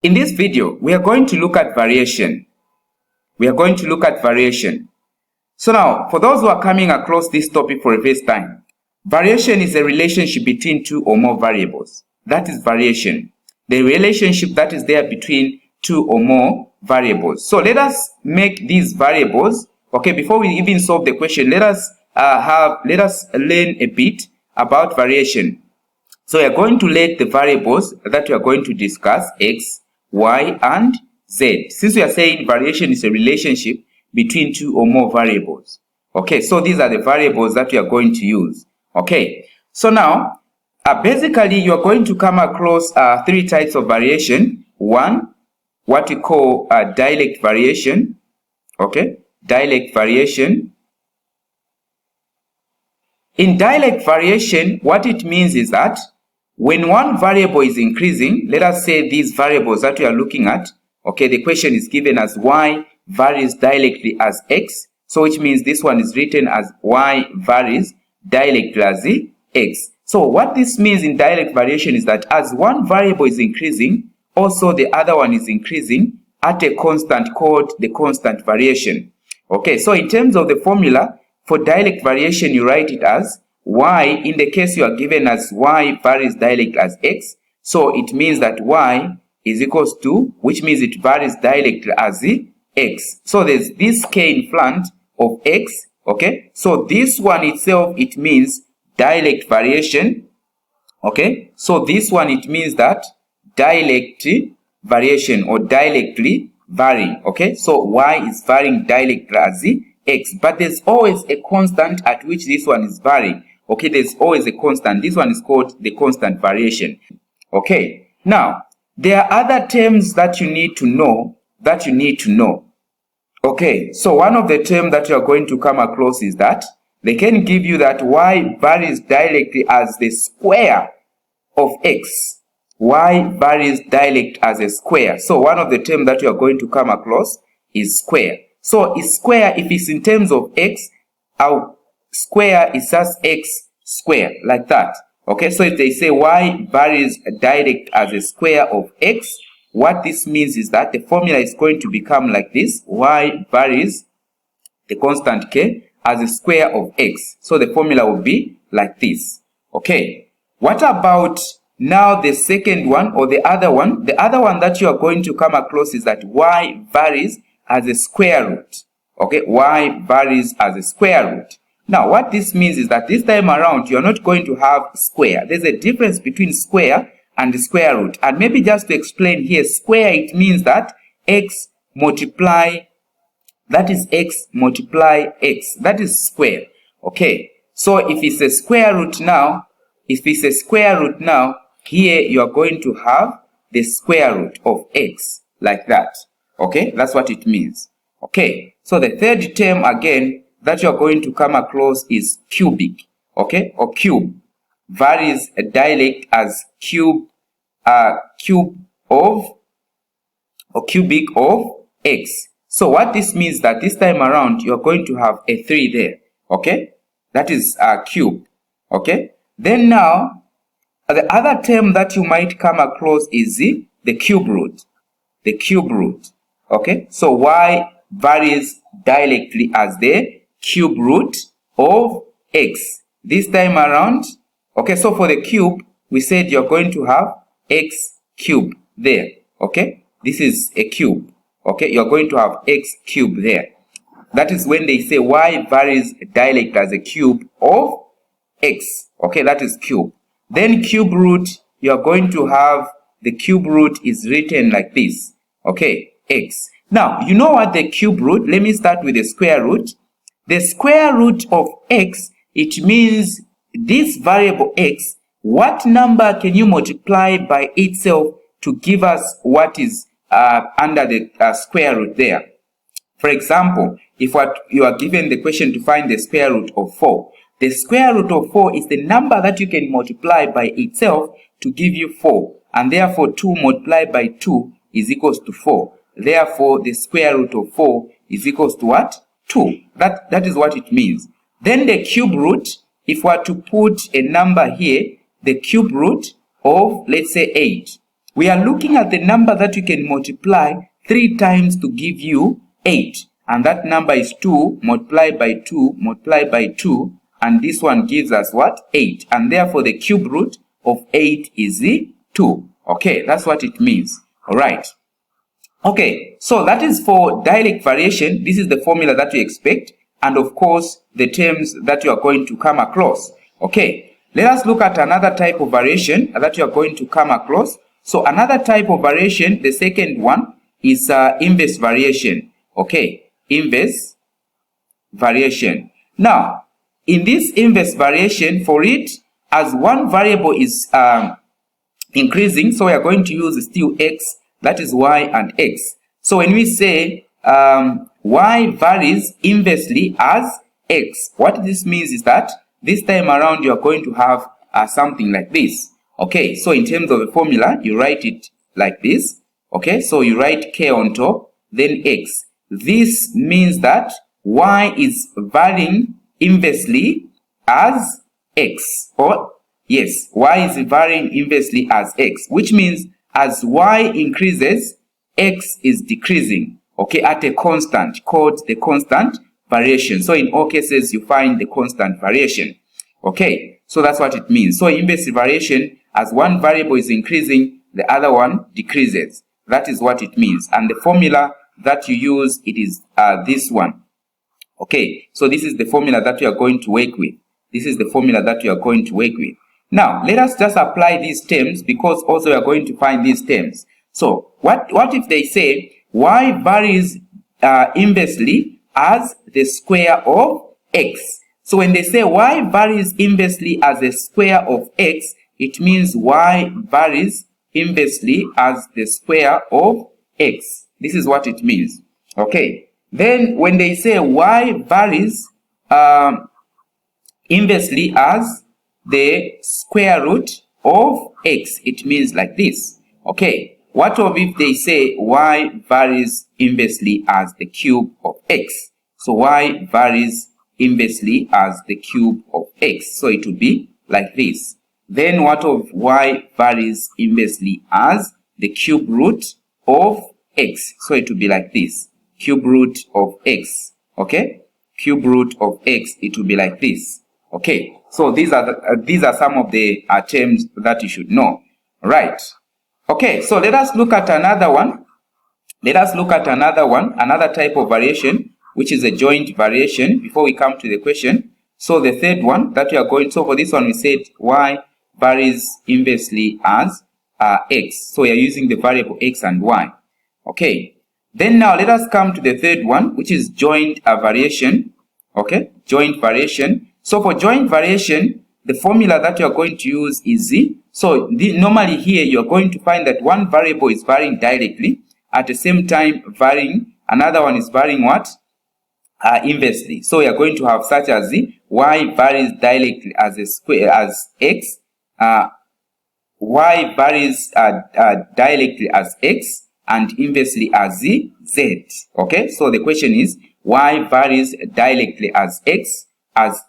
In this video, we are going to look at variation. So now, for those who are coming across this topic for the first time, variation is a relationship between two or more variables. That is variation. The relationship that is there between two or more variables. So let us make these variables. Okay, before we even solve the question, let us learn a bit about variation. So we are going to let the variables that we are going to discuss, x, y, and z. Since we are saying variation is a relationship between two or more variables. Okay, so these are the variables that we are going to use. Okay, so now, basically you are going to come across three types of variation. One, what we call direct variation. Okay, direct variation. In direct variation, what it means is that when one variable is increasing, let us say these variables that we are looking at, okay, the question is given as y varies directly as x, so which means this one is written as y varies directly as x. So what this means in direct variation is that as one variable is increasing, also the other one is increasing at a constant called the constant variation. Okay, so in terms of the formula, for direct variation, you write it as y, in the case you are given as y varies directly as x, so it means that y is equals to, which means it varies directly as x. So there's this k in front of x, okay? So this one itself, it means direct variation, okay? So this one, it means that direct variation or directly varying, okay? So y is varying directly as x, but there's always a constant at which this one is varying. Okay, there's always a constant. This one is called the constant variation. Okay, now there are other terms that you need to know. Okay, so one of the terms that you are going to come across is that they can give you that y varies directly as the square of x. Y varies directly as a square. So one of the terms that you are going to come across is square. So is square, if it's in terms of x, our square is just x square, like that. Okay, so if they say y varies direct as a square of x, what this means is that the formula is going to become like this: y varies the constant k as a square of x. So the formula will be like this. Okay, what about now the second one, or the other one? The other one that you are going to come across is that y varies as a square root. Okay, y varies as a square root. Now, what this means is that this time around, you are not going to have square. There's a difference between square and the square root. And maybe just to explain here, square, it means that x multiply, that is x multiply x. That is square. Okay, so if it's a square root now, here you are going to have the square root of x, like that. Okay, that's what it means. Okay, so the third term again that you are going to come across is cubic, okay, or cube. Varies direct as cubic of x. So what this means that this time around you are going to have a 3 there, okay? That is a cube, okay? Then now the other term that you might come across is the cube root. The cube root, okay? So y varies directly as the cube root of x. This time around, okay, so for the cube, we said you're going to have x cube there, okay? This is a cube, okay? You're going to have x cube there. That is when they say y varies directly as a cube of x, okay? That is cube. Then cube root, you're going to have the cube root is written like this, okay? X. Now, you know what the cube root, let me start with the square root. The square root of x, it means this variable x, what number can you multiply by itself to give us what is under the square root there? For example, if you are given the question to find the square root of 4, the square root of 4 is the number that you can multiply by itself to give you 4, and therefore 2 multiplied by 2 is equals to 4. Therefore, the square root of 4 is equals to what? 2. That is what it means. Then the cube root, if we are to put a number here, the cube root of, let's say, 8. We are looking at the number that you can multiply 3 times to give you 8. And that number is 2 multiplied by 2 multiplied by 2. And this one gives us what? 8. And therefore the cube root of 8 is 2. Okay, that's what it means. Alright. Okay, so that is for dialect variation. This is the formula that we expect. And of course, the terms that you are going to come across. Okay, let us look at another type of variation that you are going to come across. So another type of variation, the second one, is inverse variation. Okay, inverse variation. Now, in this inverse variation, for it, as one variable is increasing, so we are going to use still x, that is y and x. So when we say y varies inversely as x, what this means is that this time around you are going to have something like this. Okay, so in terms of a formula, you write it like this. Okay, so you write k on top, then x. This means that y is varying inversely as x, or yes, y is varying inversely as x, which means as y increases, x is decreasing, okay, at a constant called the constant variation. So in all cases, you find the constant variation. Okay, so that's what it means. So inverse variation, as one variable is increasing, the other one decreases. That is what it means. And the formula that you use, it is this one. Okay, so this is the formula that we are going to work with. This is the formula that we are going to work with. Now, let us just apply these terms, because also we are going to find these terms. So, what if they say y varies inversely as the square of x? So, when they say y varies inversely as the square of x, it means y varies inversely as the square of x. This is what it means. Okay. Then, when they say y varies inversely as the square root of x, it means like this. Okay, what of if they say y varies inversely as the cube of x? So y varies inversely as the cube of x, so it would be like this. Then what of y varies inversely as the cube root of x? So it would be like this, cube root of x. Okay, cube root of x, it will be like this. Okay, so these are some of the terms that you should know. Right. Okay, so let us look at another one. Let us look at another type of variation, which is a joint variation, before we come to the question. So the third one that we are going, so for this one we said y varies inversely as x. So we are using the variable x and y. Okay, then now let us come to the third one, which is joint variation. Okay, joint variation. So for joint variation, the formula that you are going to use is z. So normally here you are going to find that one variable is varying directly, at the same time varying, another one is varying what? Inversely. So we are going to have such as z, y varies directly as a square as x, y varies directly as x, and inversely as z. Okay, so the question is y varies directly as x, as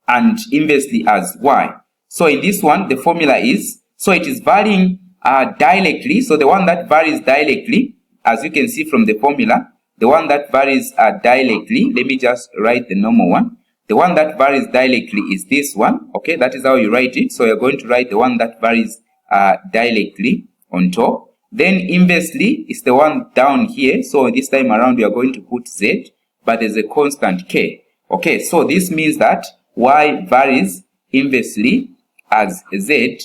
and inversely as y. So in this one, the formula is, so it is varying directly. So the one that varies directly, as you can see from the formula, the one that varies directly, let me just write the normal one. The one that varies directly is this one. Okay, that is how you write it. So you're going to write the one that varies directly on top. Then inversely is the one down here. So this time around, we are going to put z, but there's a constant k. Okay, so this means that y varies inversely as z,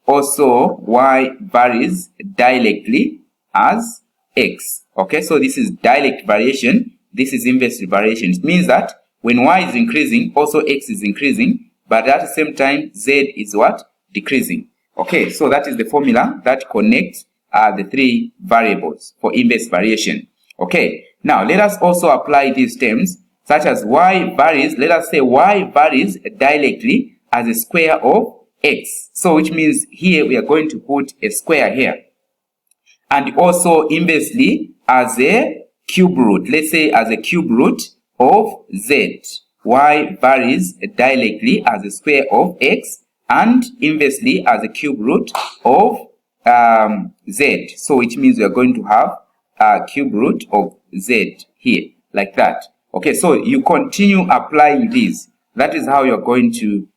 also y varies directly as x. Okay, so this is direct variation, this is inverse variation. It means that when y is increasing, also x is increasing, but at the same time z is what? Decreasing. Okay, so that is the formula that connects the three variables for inverse variation. Okay, now let us also apply these terms, such as y varies, let us say y varies directly as a square of x. So which means here we are going to put a square here. And also inversely as a cube root. Let's say as a cube root of z. Y varies directly as a square of x, and inversely as a cube root of z. So which means we are going to have a cube root of z here, like that. Okay, so you continue applying these. That is how you're going to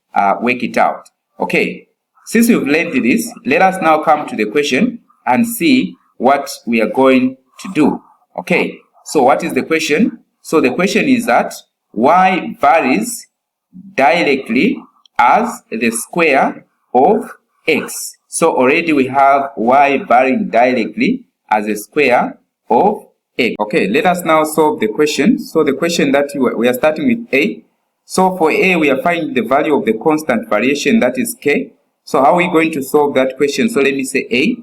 work it out. Okay, since we've learned this, let us now come to the question and see what we are going to do. Okay, so what is the question? So the question is that y varies directly as the square of x. So already we have y varying directly as a square of x. Okay, let us now solve the question. So the question that we are starting with A. So for A, we are finding the value of the constant variation, that is k. So how are we going to solve that question? So let me say A.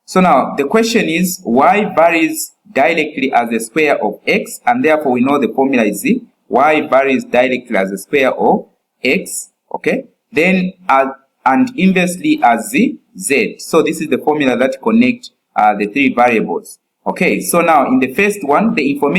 So now the question is y varies directly as the square of x, and therefore we know the formula is z. Y varies directly as the square of x. Okay, then and inversely as z. So this is the formula that connects the three variables. Okay, so now in the first one, the information